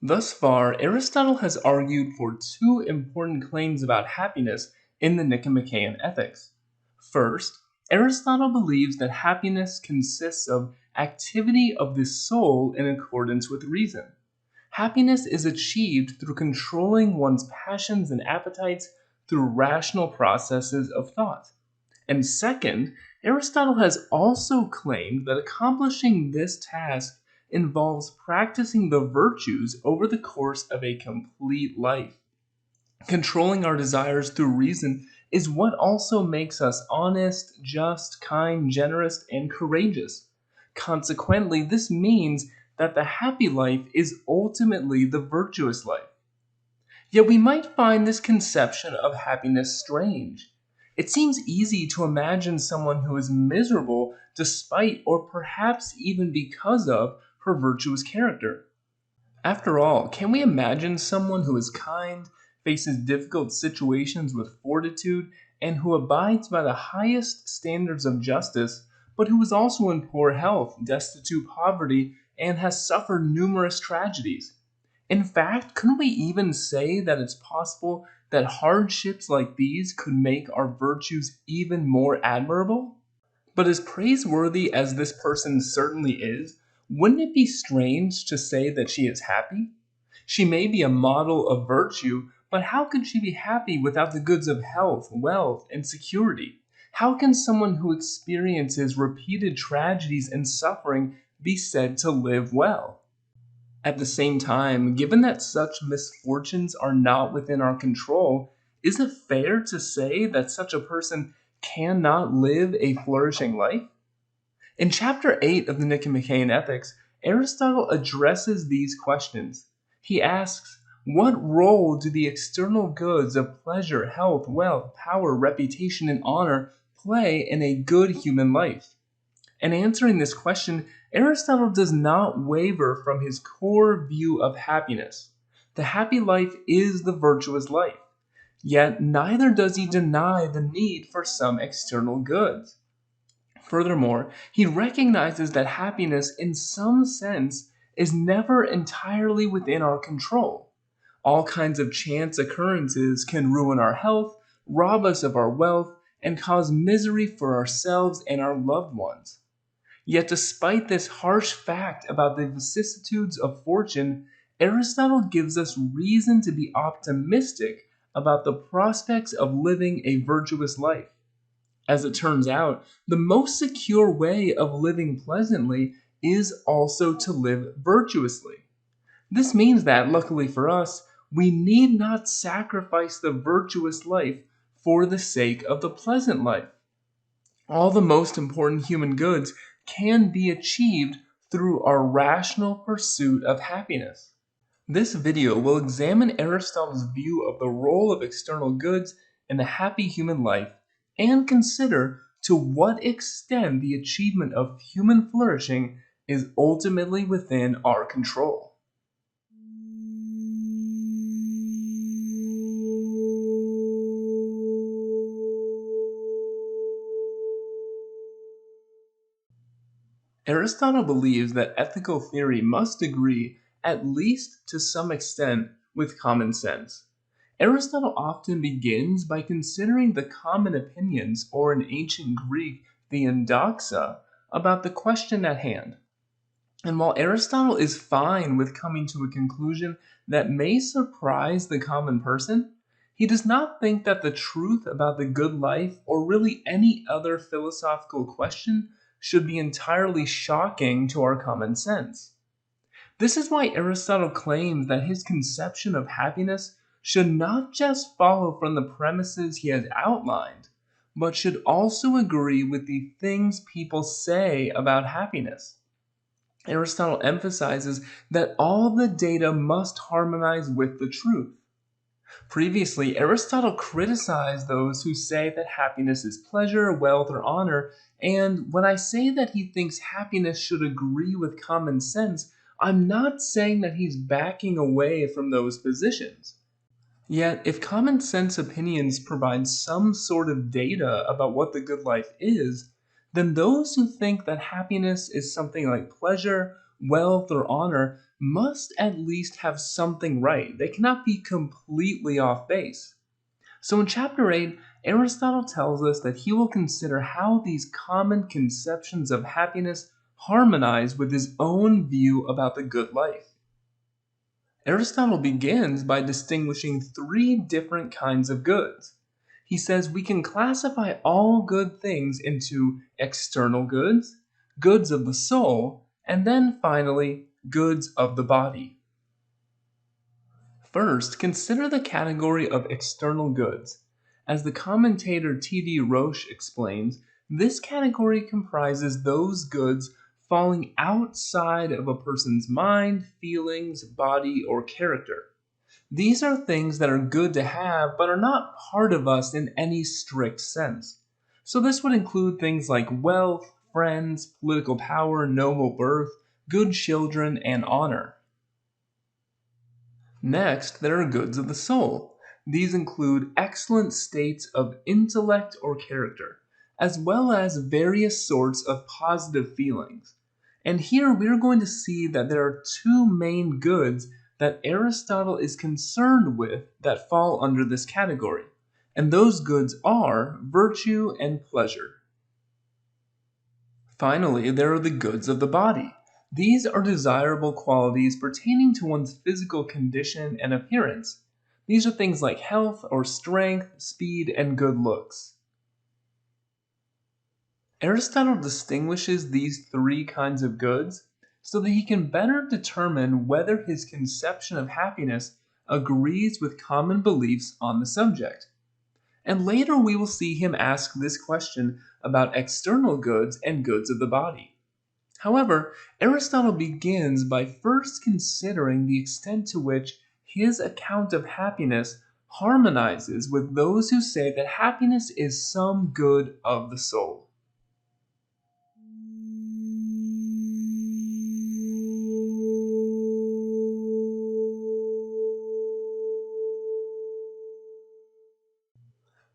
Thus far, Aristotle has argued for two important claims about happiness in the Nicomachean Ethics. First, Aristotle believes that happiness consists of activity of the soul in accordance with reason. Happiness is achieved through controlling one's passions and appetites through rational processes of thought. And second, Aristotle has also claimed that accomplishing this task involves practicing the virtues over the course of a complete life. Controlling our desires through reason is what also makes us honest, just, kind, generous, and courageous. Consequently, this means that the happy life is ultimately the virtuous life. Yet we might find this conception of happiness strange. It seems easy to imagine someone who is miserable despite or perhaps even because of her virtuous character. After all, can we imagine someone who is kind, faces difficult situations with fortitude, and who abides by the highest standards of justice, but who is also in poor health, destitute poverty, and has suffered numerous tragedies? In fact, couldn't we even say that it's possible that hardships like these could make our virtues even more admirable? But as praiseworthy as this person certainly is, wouldn't it be strange to say that she is happy? She may be a model of virtue, but how could she be happy without the goods of health, wealth, and security? How can someone who experiences repeated tragedies and suffering be said to live well? At the same time, given that such misfortunes are not within our control, is it fair to say that such a person cannot live a flourishing life? In chapter 8 of the Nicomachean Ethics, Aristotle addresses these questions. He asks, what role do the external goods of pleasure, health, wealth, power, reputation, and honor play in a good human life? In answering this question, Aristotle does not waver from his core view of happiness. The happy life is the virtuous life. Yet neither does he deny the need for some external goods. Furthermore, he recognizes that happiness, in some sense, is never entirely within our control. All kinds of chance occurrences can ruin our health, rob us of our wealth, and cause misery for ourselves and our loved ones. Yet, despite this harsh fact about the vicissitudes of fortune, Aristotle gives us reason to be optimistic about the prospects of living a virtuous life. As it turns out, the most secure way of living pleasantly is also to live virtuously. This means that, luckily for us, we need not sacrifice the virtuous life for the sake of the pleasant life. All the most important human goods can be achieved through our rational pursuit of happiness. This video will examine Aristotle's view of the role of external goods in the happy human life and consider to what extent the achievement of human flourishing is ultimately within our control. Aristotle believes that ethical theory must agree, at least to some extent, with common sense. Aristotle often begins by considering the common opinions, or in ancient Greek, the endoxa, about the question at hand. And while Aristotle is fine with coming to a conclusion that may surprise the common person, he does not think that the truth about the good life or really any other philosophical question should be entirely shocking to our common sense. This is why Aristotle claims that his conception of happiness should not just follow from the premises he has outlined, but should also agree with the things people say about happiness. Aristotle emphasizes that all the data must harmonize with the truth. Previously, Aristotle criticized those who say that happiness is pleasure, wealth, or honor, and when I say that he thinks happiness should agree with common sense, I'm not saying that he's backing away from those positions. Yet, if common sense opinions provide some sort of data about what the good life is, then those who think that happiness is something like pleasure, wealth, or honor must at least have something right. They cannot be completely off base. So in chapter 8, Aristotle tells us that he will consider how these common conceptions of happiness harmonize with his own view about the good life. Aristotle begins by distinguishing three different kinds of goods. He says we can classify all good things into external goods, goods of the soul, and then finally, goods of the body. First, consider the category of external goods. As the commentator T.D. Roche explains, this category comprises those goods falling outside of a person's mind, feelings, body, or character. These are things that are good to have but are not part of us in any strict sense. So this would include things like wealth, friends, political power, noble birth, good children, and honor. Next, there are goods of the soul. These include excellent states of intellect or character, as well as various sorts of positive feelings. And here we are going to see that there are two main goods that Aristotle is concerned with that fall under this category. And those goods are virtue and pleasure. Finally, there are the goods of the body. These are desirable qualities pertaining to one's physical condition and appearance. These are things like health or strength, speed, and good looks. Aristotle distinguishes these three kinds of goods so that he can better determine whether his conception of happiness agrees with common beliefs on the subject. And later we will see him ask this question about external goods and goods of the body. However, Aristotle begins by first considering the extent to which his account of happiness harmonizes with those who say that happiness is some good of the soul.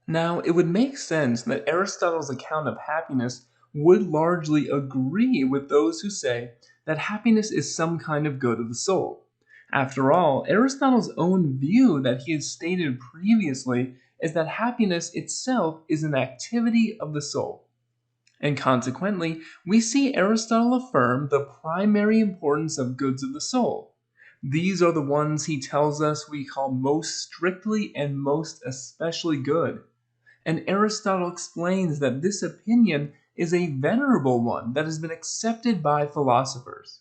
Now, it would make sense that Aristotle's account of happiness would largely agree with those who say that happiness is some kind of good of the soul. After all, Aristotle's own view that he has stated previously is that happiness itself is an activity of the soul. And consequently, we see Aristotle affirm the primary importance of goods of the soul. These are the ones he tells us we call most strictly and most especially good. And Aristotle explains that this opinion is a venerable one that has been accepted by philosophers.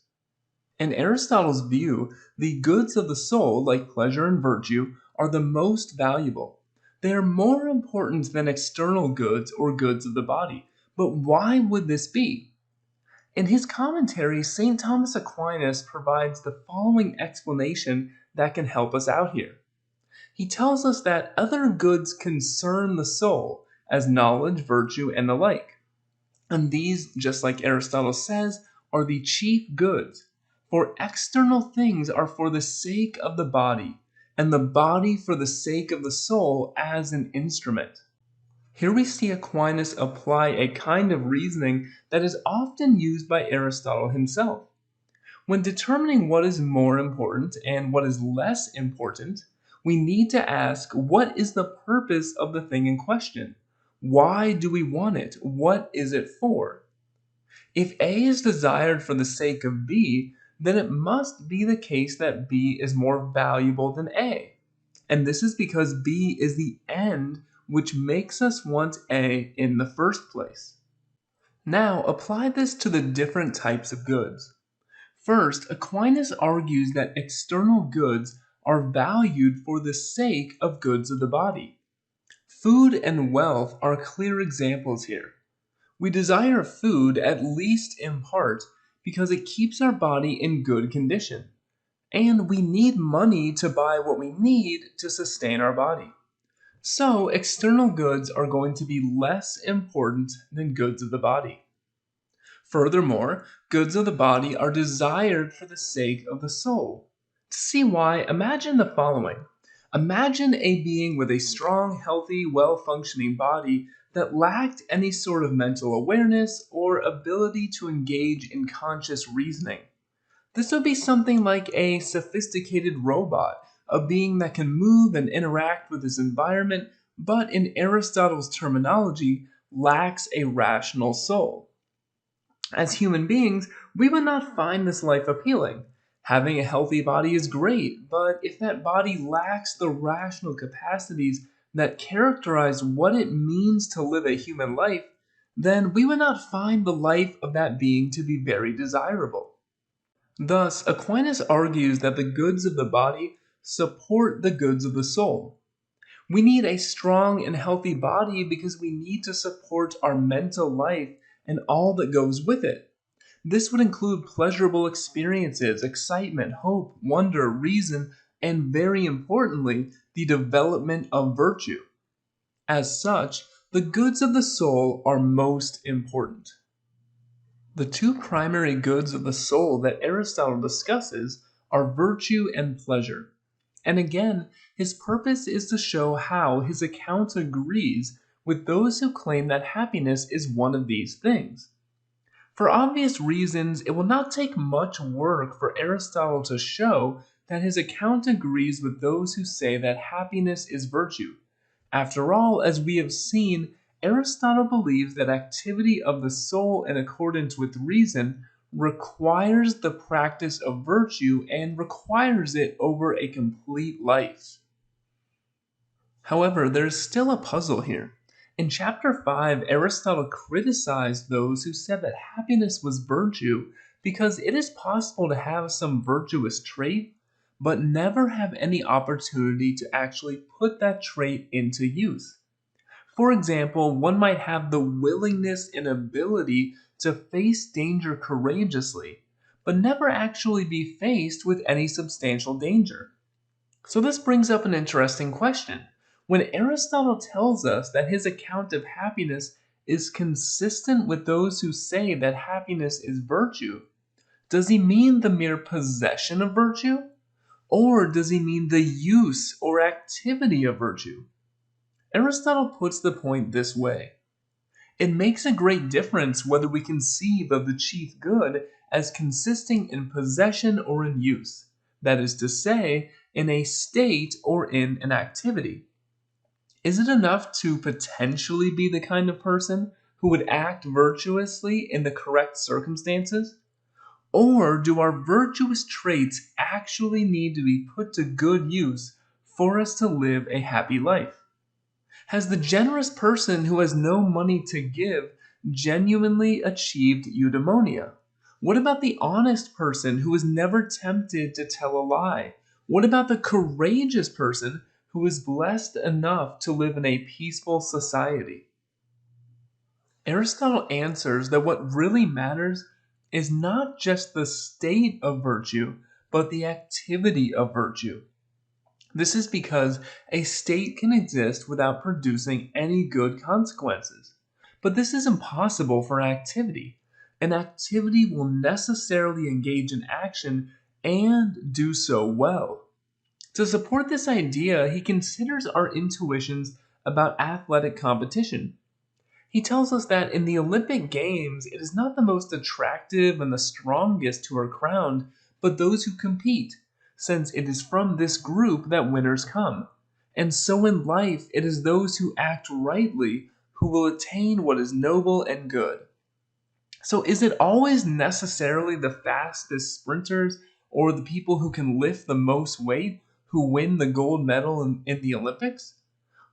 In Aristotle's view, the goods of the soul, like pleasure and virtue, are the most valuable. They are more important than external goods or goods of the body. But why would this be? In his commentary, St. Thomas Aquinas provides the following explanation that can help us out here. He tells us that other goods concern the soul, as knowledge, virtue, and the like. And these, just like Aristotle says, are the chief goods. For external things are for the sake of the body, and the body for the sake of the soul as an instrument. Here we see Aquinas apply a kind of reasoning that is often used by Aristotle himself. When determining what is more important and what is less important, we need to ask, what is the purpose of the thing in question? Why do we want it? What is it for? If A is desired for the sake of B, then it must be the case that B is more valuable than A. And this is because B is the end which makes us want A in the first place. Now, apply this to the different types of goods. First, Aquinas argues that external goods are valued for the sake of goods of the body. Food and wealth are clear examples here. We desire food, at least in part, because it keeps our body in good condition. And we need money to buy what we need to sustain our body. So, external goods are going to be less important than goods of the body. Furthermore, goods of the body are desired for the sake of the soul. To see why, imagine the following. Imagine a being with a strong, healthy, well-functioning body that lacked any sort of mental awareness or ability to engage in conscious reasoning. This would be something like a sophisticated robot, a being that can move and interact with its environment, but in Aristotle's terminology, lacks a rational soul. As human beings, we would not find this life appealing. Having a healthy body is great, but if that body lacks the rational capacities that characterize what it means to live a human life, then we would not find the life of that being to be very desirable. Thus, Aquinas argues that the goods of the body support the goods of the soul. We need a strong and healthy body because we need to support our mental life and all that goes with it. This would include pleasurable experiences, excitement, hope, wonder, reason, and very importantly, the development of virtue. As such, the goods of the soul are most important. The two primary goods of the soul that Aristotle discusses are virtue and pleasure. And again, his purpose is to show how his account agrees with those who claim that happiness is one of these things. For obvious reasons, it will not take much work for Aristotle to show that his account agrees with those who say that happiness is virtue. After all, as we have seen, Aristotle believes that activity of the soul in accordance with reason requires the practice of virtue and requires it over a complete life. However, there is still a puzzle here. In chapter 5, Aristotle criticized those who said that happiness was virtue because it is possible to have some virtuous trait, but never have any opportunity to actually put that trait into use. For example, one might have the willingness and ability to face danger courageously, but never actually be faced with any substantial danger. So this brings up an interesting question. When Aristotle tells us that his account of happiness is consistent with those who say that happiness is virtue, does he mean the mere possession of virtue? Or does he mean the use or activity of virtue? Aristotle puts the point this way. It makes a great difference whether we conceive of the chief good as consisting in possession or in use, that is to say, in a state or in an activity. Is it enough to potentially be the kind of person who would act virtuously in the correct circumstances? Or do our virtuous traits actually need to be put to good use for us to live a happy life? Has the generous person who has no money to give genuinely achieved eudaimonia? What about the honest person who is never tempted to tell a lie? What about the courageous person who is blessed enough to live in a peaceful society? Aristotle answers that what really matters is not just the state of virtue, but the activity of virtue. This is because a state can exist without producing any good consequences. But this is impossible for activity. An activity will necessarily engage in action and do so well. To support this idea, he considers our intuitions about athletic competition. He tells us that in the Olympic Games, it is not the most attractive and the strongest who are crowned, but those who compete, since it is from this group that winners come. And so in life, it is those who act rightly who will attain what is noble and good. So is it always necessarily the fastest sprinters or the people who can lift the most weight who win the gold medal in the Olympics?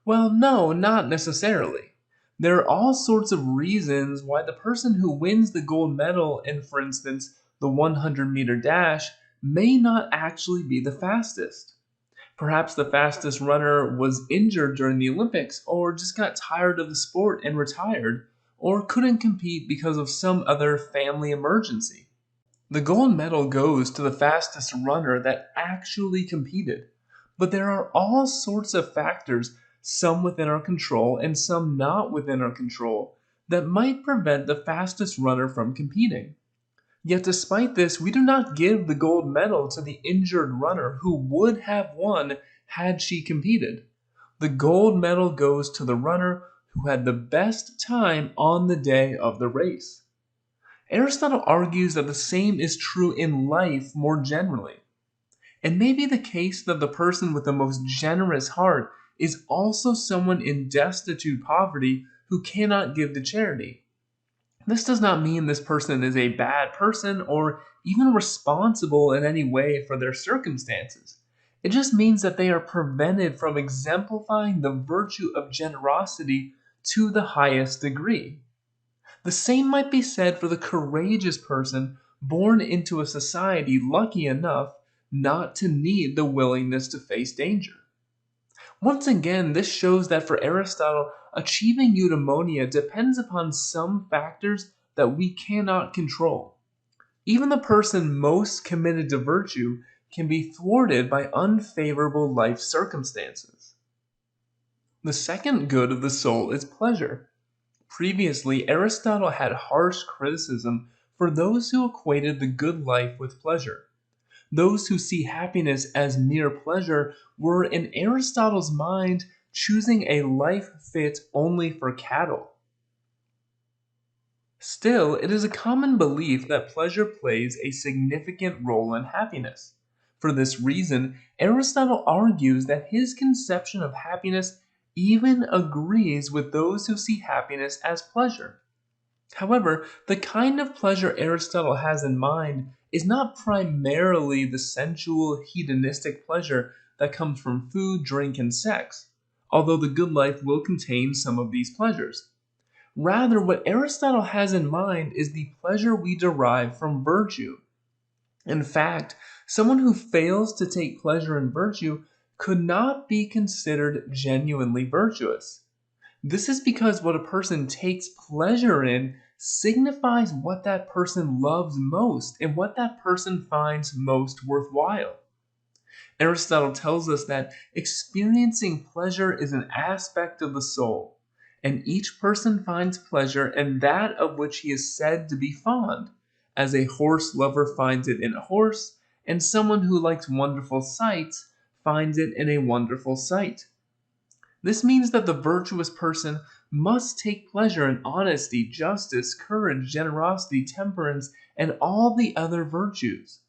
Well, no, not necessarily. There are all sorts of reasons why the person who wins the gold medal in, for instance, the 100-meter dash may not actually be the fastest. Perhaps the fastest runner was injured during the Olympics or just got tired of the sport and retired, or couldn't compete because of some other family emergency. The gold medal goes to the fastest runner that actually competed. But there are all sorts of factors, some within our control and some not within our control, that might prevent the fastest runner from competing. Yet despite this, we do not give the gold medal to the injured runner who would have won had she competed. The gold medal goes to the runner who had the best time on the day of the race. Aristotle argues that the same is true in life more generally. It may be the case that the person with the most generous heart is also someone in destitute poverty who cannot give to charity. This does not mean this person is a bad person or even responsible in any way for their circumstances. It just means that they are prevented from exemplifying the virtue of generosity to the highest degree. The same might be said for the courageous person born into a society lucky enough not to need the willingness to face danger. Once again, this shows that for Aristotle, achieving eudaimonia depends upon some factors that we cannot control. Even the person most committed to virtue can be thwarted by unfavorable life circumstances. The second good of the soul is pleasure. Previously, Aristotle had harsh criticism for those who equated the good life with pleasure. Those who see happiness as mere pleasure were, in Aristotle's mind, choosing a life fit only for cattle. Still, it is a common belief that pleasure plays a significant role in happiness. For this reason, Aristotle argues that his conception of happiness even agrees with those who see happiness as pleasure. However, the kind of pleasure Aristotle has in mind is not primarily the sensual, hedonistic pleasure that comes from food, drink, and sex, although the good life will contain some of these pleasures. Rather, what Aristotle has in mind is the pleasure we derive from virtue. In fact, someone who fails to take pleasure in virtue could not be considered genuinely virtuous. This is because what a person takes pleasure in signifies what that person loves most and what that person finds most worthwhile. Aristotle tells us that experiencing pleasure is an aspect of the soul, and each person finds pleasure in that of which he is said to be fond, as a horse lover finds it in a horse, and someone who likes wonderful sights finds it in a wonderful sight. This means that the virtuous person must take pleasure in honesty, justice, courage, generosity, temperance, and all the other virtues.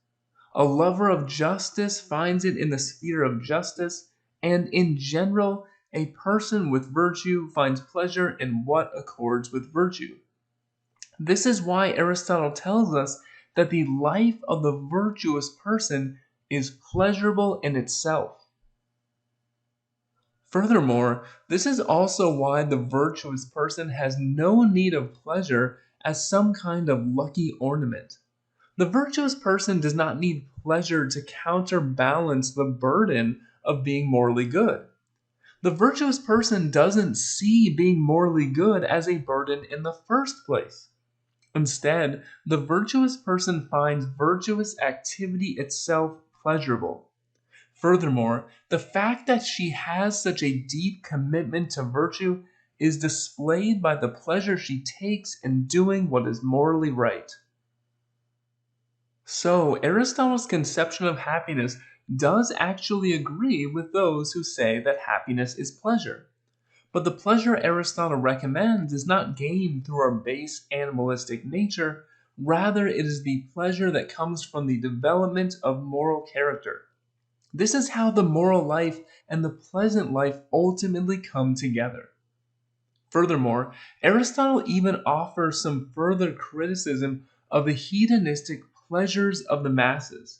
A lover of justice finds it in the sphere of justice, and in general, a person with virtue finds pleasure in what accords with virtue. This is why Aristotle tells us that the life of the virtuous person is pleasurable in itself. Furthermore, this is also why the virtuous person has no need of pleasure as some kind of lucky ornament. The virtuous person does not need pleasure to counterbalance the burden of being morally good. The virtuous person doesn't see being morally good as a burden in the first place. Instead, the virtuous person finds virtuous activity itself pleasurable. Furthermore, the fact that she has such a deep commitment to virtue is displayed by the pleasure she takes in doing what is morally right. So, Aristotle's conception of happiness does actually agree with those who say that happiness is pleasure. But the pleasure Aristotle recommends is not gained through our base animalistic nature, rather, it is the pleasure that comes from the development of moral character. This is how the moral life and the pleasant life ultimately come together. Furthermore, Aristotle even offers some further criticism of the hedonistic pleasures of the masses.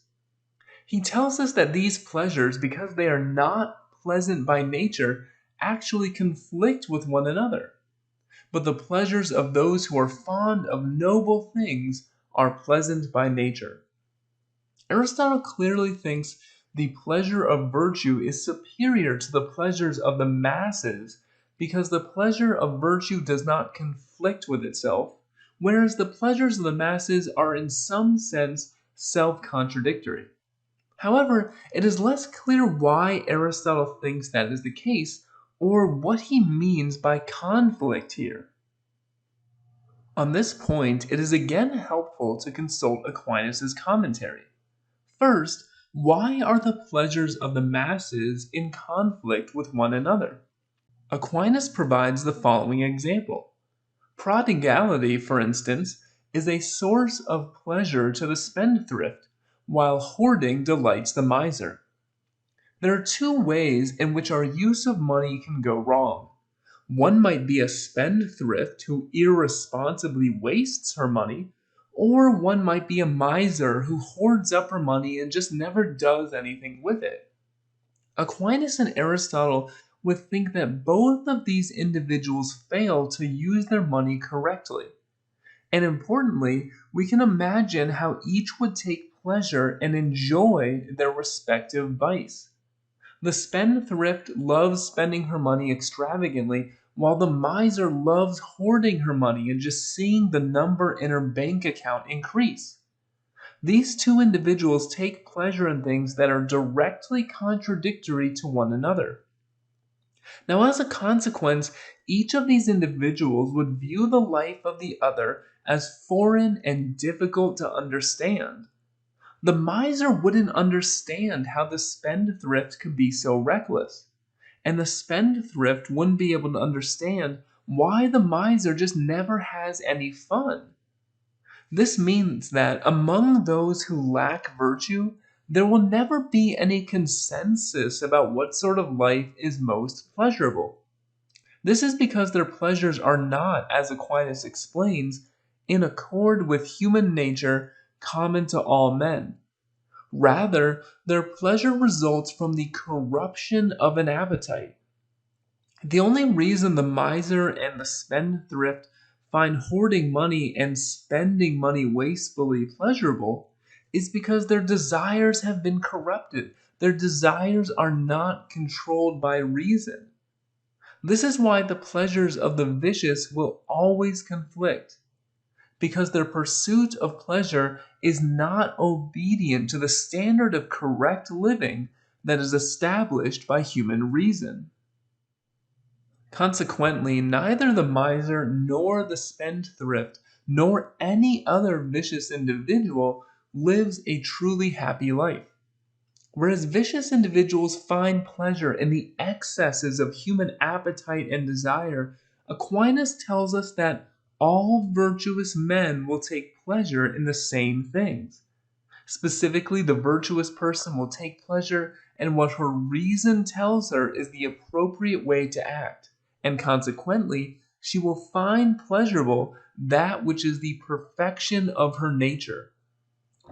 He tells us that these pleasures, because they are not pleasant by nature, actually conflict with one another. But the pleasures of those who are fond of noble things are pleasant by nature. Aristotle clearly thinks the pleasure of virtue is superior to the pleasures of the masses because the pleasure of virtue does not conflict with itself, whereas the pleasures of the masses are in some sense self-contradictory. However, it is less clear why Aristotle thinks that is the case or what he means by conflict here. On this point, it is again helpful to consult Aquinas' commentary. First, why are the pleasures of the masses in conflict with one another? Aquinas provides the following example. Prodigality, for instance, is a source of pleasure to the spendthrift, while hoarding delights the miser. There are two ways in which our use of money can go wrong. One might be a spendthrift who irresponsibly wastes her money, or one might be a miser who hoards up her money and just never does anything with it. Aquinas and Aristotle would think that both of these individuals fail to use their money correctly. And importantly, we can imagine how each would take pleasure and enjoy their respective vice. The spendthrift loves spending her money extravagantly, while the miser loves hoarding her money and just seeing the number in her bank account increase. These two individuals take pleasure in things that are directly contradictory to one another. Now, as a consequence, each of these individuals would view the life of the other as foreign and difficult to understand. The miser wouldn't understand how the spendthrift could be so reckless, and the spendthrift wouldn't be able to understand why the miser just never has any fun. This means that among those who lack virtue, there will never be any consensus about what sort of life is most pleasurable. This is because their pleasures are not, as Aquinas explains, in accord with human nature common to all men. Rather, their pleasure results from the corruption of an appetite. The only reason the miser and the spendthrift find hoarding money and spending money wastefully pleasurable is because their desires have been corrupted. Their desires are not controlled by reason. This is why the pleasures of the vicious will always conflict, because their pursuit of pleasure is not obedient to the standard of correct living that is established by human reason. Consequently, neither the miser nor the spendthrift nor any other vicious individual lives a truly happy life. Whereas vicious individuals find pleasure in the excesses of human appetite and desire, Aquinas tells us that all virtuous men will take pleasure in the same things. Specifically, the virtuous person will take pleasure in what her reason tells her is the appropriate way to act, and consequently, she will find pleasurable that which is the perfection of her nature.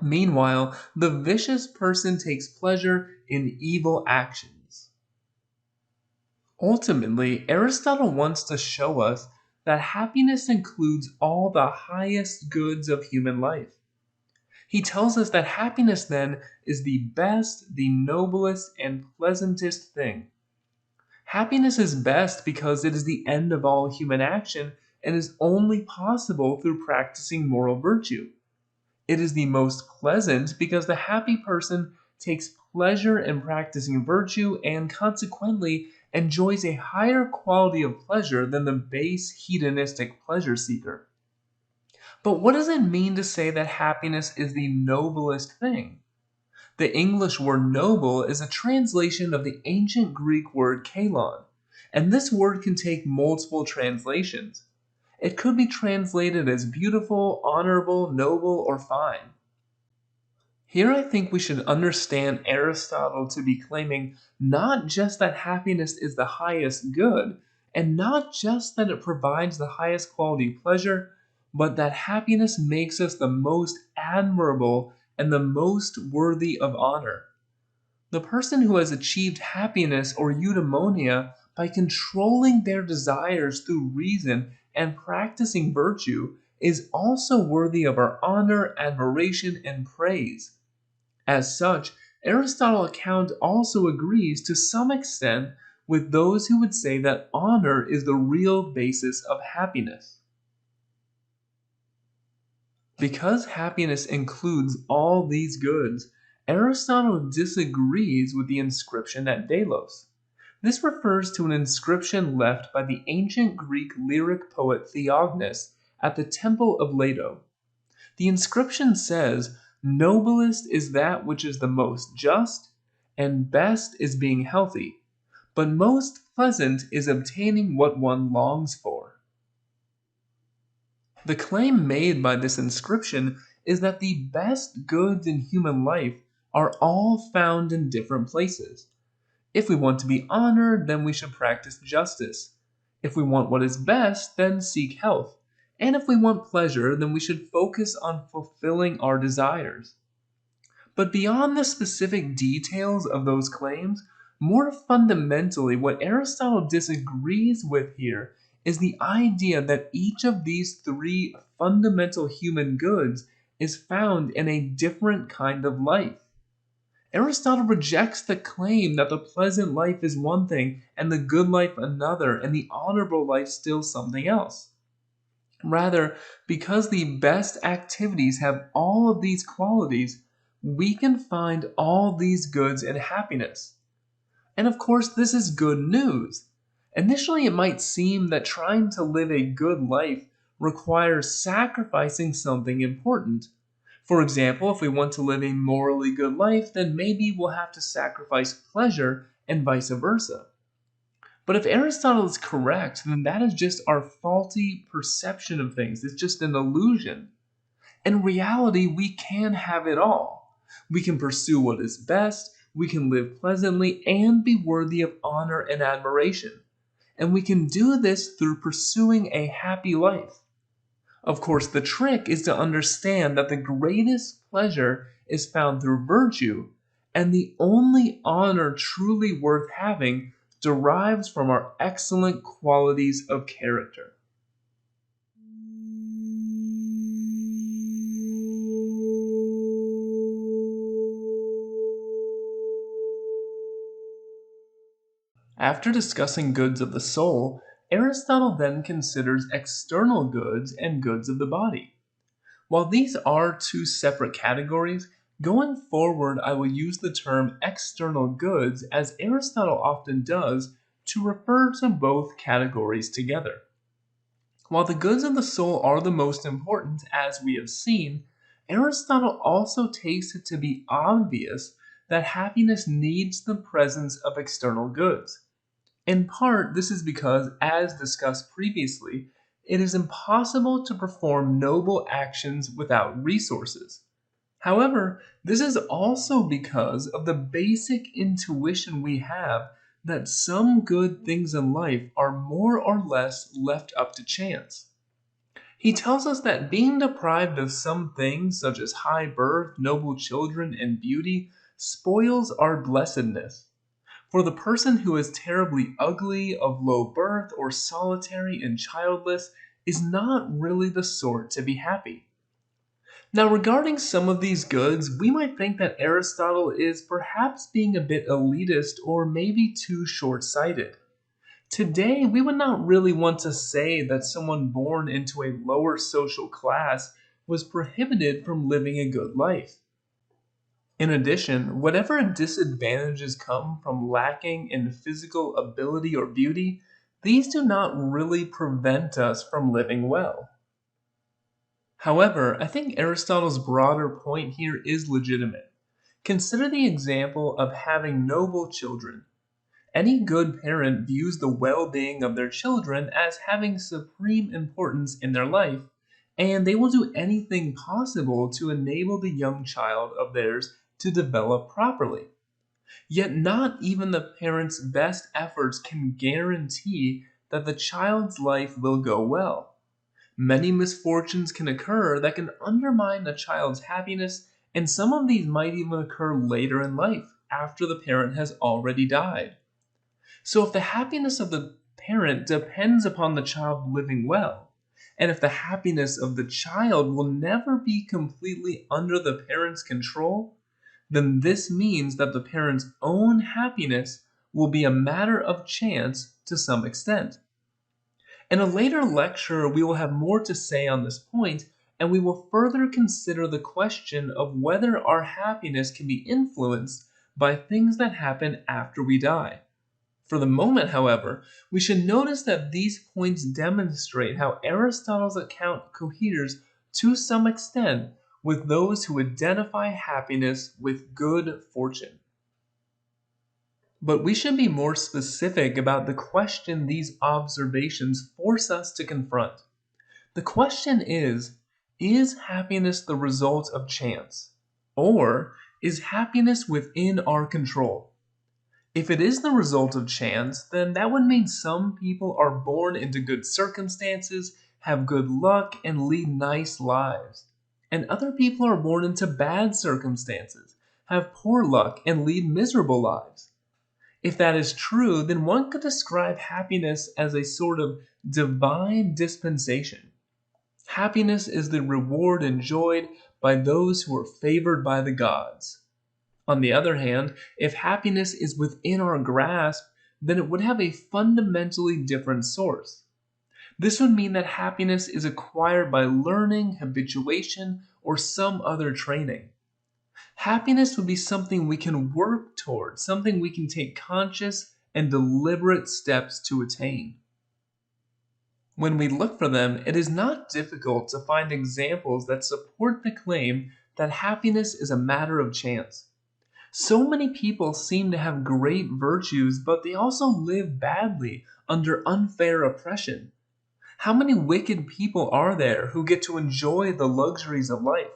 Meanwhile, the vicious person takes pleasure in evil actions. Ultimately, Aristotle wants to show us that happiness includes all the highest goods of human life. He tells us that happiness, then, is the best, the noblest, and pleasantest thing. Happiness is best because it is the end of all human action and is only possible through practicing moral virtue. It is the most pleasant because the happy person takes pleasure in practicing virtue and consequently enjoys a higher quality of pleasure than the base hedonistic pleasure seeker. But what does it mean to say that happiness is the noblest thing? The English word noble is a translation of the ancient Greek word kalon, and this word can take multiple translations. It could be translated as beautiful, honorable, noble, or fine. Here I think we should understand Aristotle to be claiming not just that happiness is the highest good, and not just that it provides the highest quality pleasure, but that happiness makes us the most admirable and the most worthy of honor. The person who has achieved happiness or eudaimonia by controlling their desires through reason and practicing virtue is also worthy of our honor, admiration, and praise. As such, Aristotle's account also agrees to some extent with those who would say that honor is the real basis of happiness. Because happiness includes all these goods, Aristotle disagrees with the inscription at Delos. This refers to an inscription left by the ancient Greek lyric poet Theognis at the Temple of Leto. The inscription says, "Noblest is that which is the most just, and best is being healthy, but most pleasant is obtaining what one longs for." The claim made by this inscription is that the best goods in human life are all found in different places. If we want to be honored, then we should practice justice. If we want what is best, then seek health. And if we want pleasure, then we should focus on fulfilling our desires. But beyond the specific details of those claims, more fundamentally, what Aristotle disagrees with here is the idea that each of these three fundamental human goods is found in a different kind of life. Aristotle rejects the claim that the pleasant life is one thing and the good life another and the honorable life still something else. Rather, because the best activities have all of these qualities, we can find all these goods in happiness. And of course, this is good news. Initially, it might seem that trying to live a good life requires sacrificing something important. For example, if we want to live a morally good life, then maybe we'll have to sacrifice pleasure and vice versa. But if Aristotle is correct, then that is just our faulty perception of things. It's just an illusion. In reality, we can have it all. We can pursue what is best, we can live pleasantly, and be worthy of honor and admiration. And we can do this through pursuing a happy life. Of course, the trick is to understand that the greatest pleasure is found through virtue, and the only honor truly worth having derives from our excellent qualities of character. After discussing goods of the soul, Aristotle then considers external goods and goods of the body. While these are two separate categories, going forward I will use the term external goods as Aristotle often does to refer to both categories together. While the goods of the soul are the most important, as we have seen, Aristotle also takes it to be obvious that happiness needs the presence of external goods. In part, this is because, as discussed previously, it is impossible to perform noble actions without resources. However, this is also because of the basic intuition we have that some good things in life are more or less left up to chance. He tells us that being deprived of some things, such as high birth, noble children, and beauty, spoils our blessedness. For the person who is terribly ugly, of low birth, or solitary and childless is not really the sort to be happy. Now, regarding some of these goods, we might think that Aristotle is perhaps being a bit elitist or maybe too short-sighted. Today, we would not really want to say that someone born into a lower social class was prohibited from living a good life. In addition, whatever disadvantages come from lacking in physical ability or beauty, these do not really prevent us from living well. However, I think Aristotle's broader point here is legitimate. Consider the example of having noble children. Any good parent views the well-being of their children as having supreme importance in their life, and they will do anything possible to enable the young child of theirs to develop properly. Yet not even the parent's best efforts can guarantee that the child's life will go well. Many misfortunes can occur that can undermine a child's happiness, and some of these might even occur later in life, after the parent has already died. So if the happiness of the parent depends upon the child living well, and if the happiness of the child will never be completely under the parent's control, then this means that the parent's own happiness will be a matter of chance to some extent. In a later lecture, we will have more to say on this point, and we will further consider the question of whether our happiness can be influenced by things that happen after we die. For the moment, however, we should notice that these points demonstrate how Aristotle's account coheres to some extent with those who identify happiness with good fortune. But we should be more specific about the question these observations force us to confront. The question is happiness the result of chance? Or is happiness within our control? If it is the result of chance, then that would mean some people are born into good circumstances, have good luck, and lead nice lives. And other people are born into bad circumstances, have poor luck, and lead miserable lives. If that is true, then one could describe happiness as a sort of divine dispensation. Happiness is the reward enjoyed by those who are favored by the gods. On the other hand, if happiness is within our grasp, then it would have a fundamentally different source. This would mean that happiness is acquired by learning, habituation, or some other training. Happiness would be something we can work toward, something we can take conscious and deliberate steps to attain. When we look for them, it is not difficult to find examples that support the claim that happiness is a matter of chance. So many people seem to have great virtues, but they also live badly under unfair oppression. How many wicked people are there who get to enjoy the luxuries of life?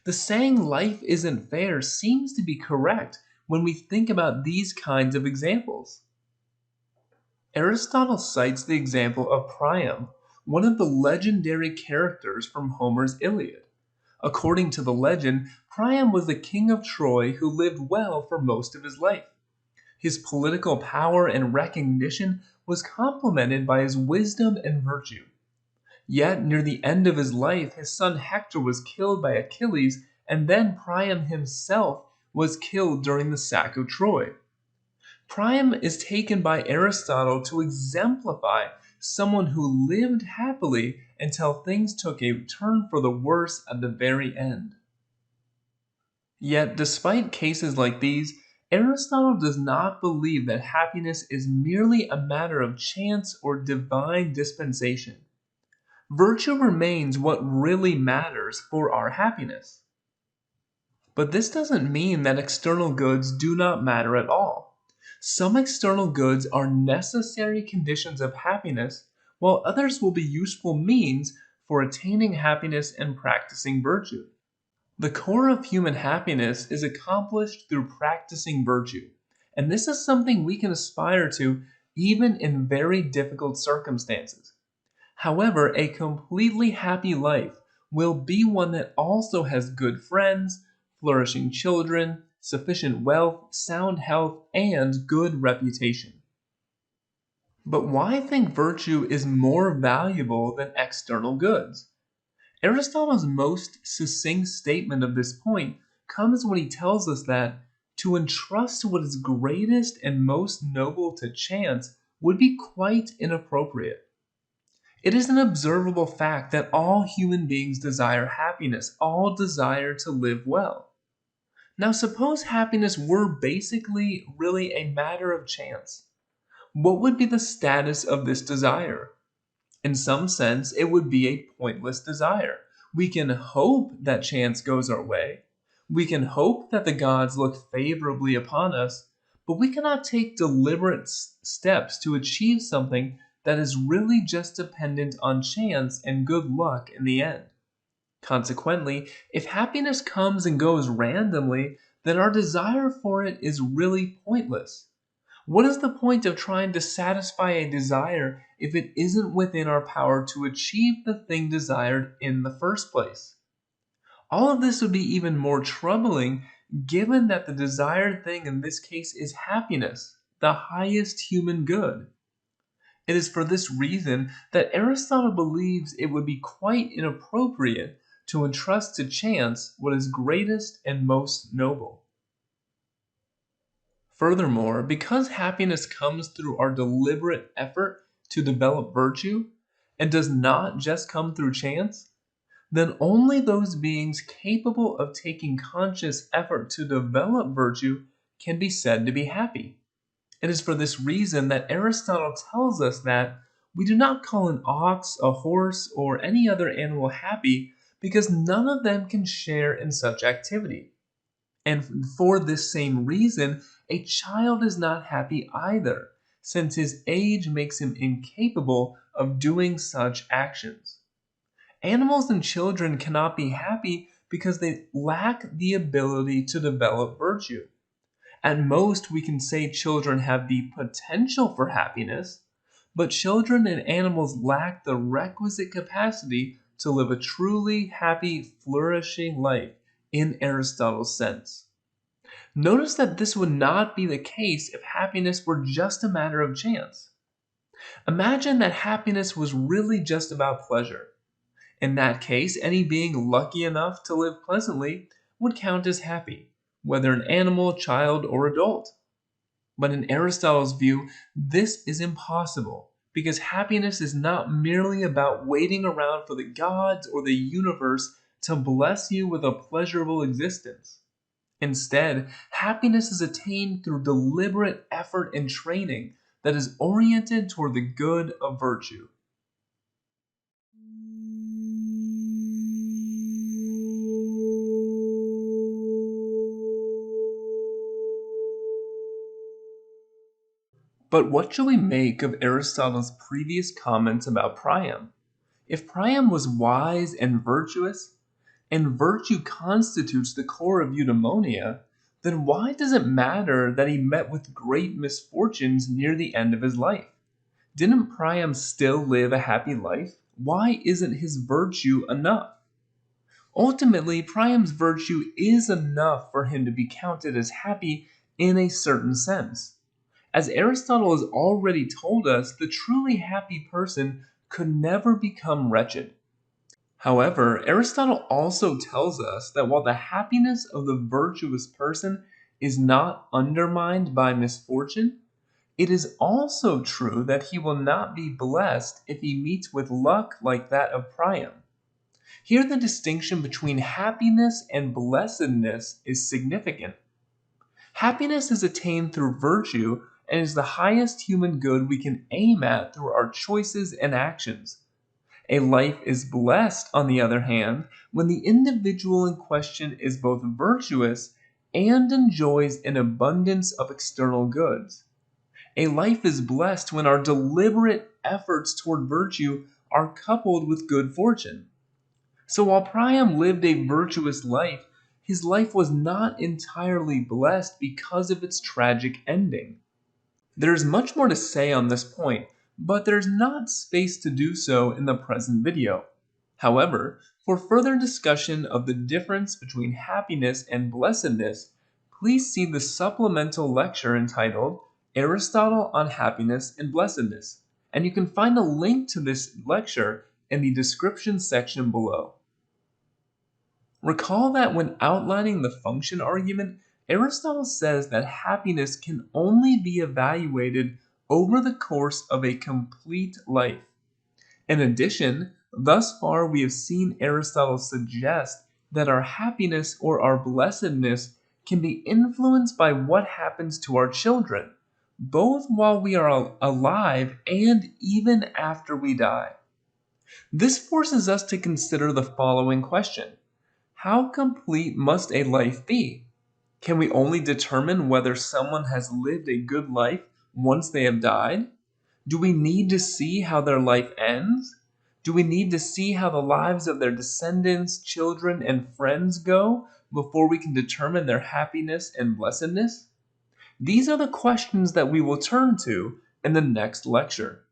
The saying life isn't fair seems to be correct when we think about these kinds of examples. Aristotle cites the example of Priam, one of the legendary characters from Homer's Iliad. According to the legend, Priam was the king of Troy who lived well for most of his life. His political power and recognition was complemented by his wisdom and virtue. Yet, near the end of his life, his son Hector was killed by Achilles, and then Priam himself was killed during the sack of Troy. Priam is taken by Aristotle to exemplify someone who lived happily until things took a turn for the worse at the very end. Yet, despite cases like these, Aristotle does not believe that happiness is merely a matter of chance or divine dispensation. Virtue remains what really matters for our happiness. But this doesn't mean that external goods do not matter at all. Some external goods are necessary conditions of happiness, while others will be useful means for attaining happiness and practicing virtue. The core of human happiness is accomplished through practicing virtue, and this is something we can aspire to even in very difficult circumstances. However, a completely happy life will be one that also has good friends, flourishing children, sufficient wealth, sound health, and good reputation. But why think virtue is more valuable than external goods? Aristotle's most succinct statement of this point comes when he tells us that to entrust what is greatest and most noble to chance would be quite inappropriate. It is an observable fact that all human beings desire happiness, all desire to live well. Now, suppose happiness were basically really a matter of chance. What would be the status of this desire? In some sense, it would be a pointless desire. We can hope that chance goes our way. We can hope that the gods look favorably upon us, but we cannot take deliberate steps to achieve something that is really just dependent on chance and good luck in the end. Consequently, if happiness comes and goes randomly, then our desire for it is really pointless. What is the point of trying to satisfy a desire if it isn't within our power to achieve the thing desired in the first place? All of this would be even more troubling given that the desired thing in this case is happiness, the highest human good. It is for this reason that Aristotle believes it would be quite inappropriate to entrust to chance what is greatest and most noble. Furthermore, because happiness comes through our deliberate effort to develop virtue and does not just come through chance, then only those beings capable of taking conscious effort to develop virtue can be said to be happy. It is for this reason that Aristotle tells us that we do not call an ox, a horse, or any other animal happy because none of them can share in such activity. And for this same reason, a child is not happy either, since his age makes him incapable of doing such actions. Animals and children cannot be happy because they lack the ability to develop virtue. At most, we can say children have the potential for happiness, but children and animals lack the requisite capacity to live a truly happy, flourishing life in Aristotle's sense. Notice that this would not be the case if happiness were just a matter of chance. Imagine that happiness was really just about pleasure. In that case, any being lucky enough to live pleasantly would count as happy, whether an animal, child, or adult. But in Aristotle's view, this is impossible because happiness is not merely about waiting around for the gods or the universe to bless you with a pleasurable existence. Instead, happiness is attained through deliberate effort and training that is oriented toward the good of virtue. But what should we make of Aristotle's previous comments about Priam? If Priam was wise and virtuous, and virtue constitutes the core of eudaimonia, then why does it matter that he met with great misfortunes near the end of his life? Didn't Priam still live a happy life? Why isn't his virtue enough? Ultimately, Priam's virtue is enough for him to be counted as happy in a certain sense. As Aristotle has already told us, the truly happy person could never become wretched. However, Aristotle also tells us that while the happiness of the virtuous person is not undermined by misfortune, it is also true that he will not be blessed if he meets with luck like that of Priam. Here, the distinction between happiness and blessedness is significant. Happiness is attained through virtue and is the highest human good we can aim at through our choices and actions. A life is blessed, on the other hand, when the individual in question is both virtuous and enjoys an abundance of external goods. A life is blessed when our deliberate efforts toward virtue are coupled with good fortune. So while Priam lived a virtuous life, his life was not entirely blessed because of its tragic ending. There is much more to say on this point, but there's not space to do so in the present video. However, for further discussion of the difference between happiness and blessedness, please see the supplemental lecture entitled Aristotle on Happiness and Blessedness, and you can find a link to this lecture in the description section below. Recall that when outlining the function argument, Aristotle says that happiness can only be evaluated over the course of a complete life. In addition, thus far we have seen Aristotle suggest that our happiness or our blessedness can be influenced by what happens to our children, both while we are alive and even after we die. This forces us to consider the following question. How complete must a life be? Can we only determine whether someone has lived a good life once they have died? Do we need to see how their life ends? Do we need to see how the lives of their descendants, children, and friends go before we can determine their happiness and blessedness? These are the questions that we will turn to in the next lecture.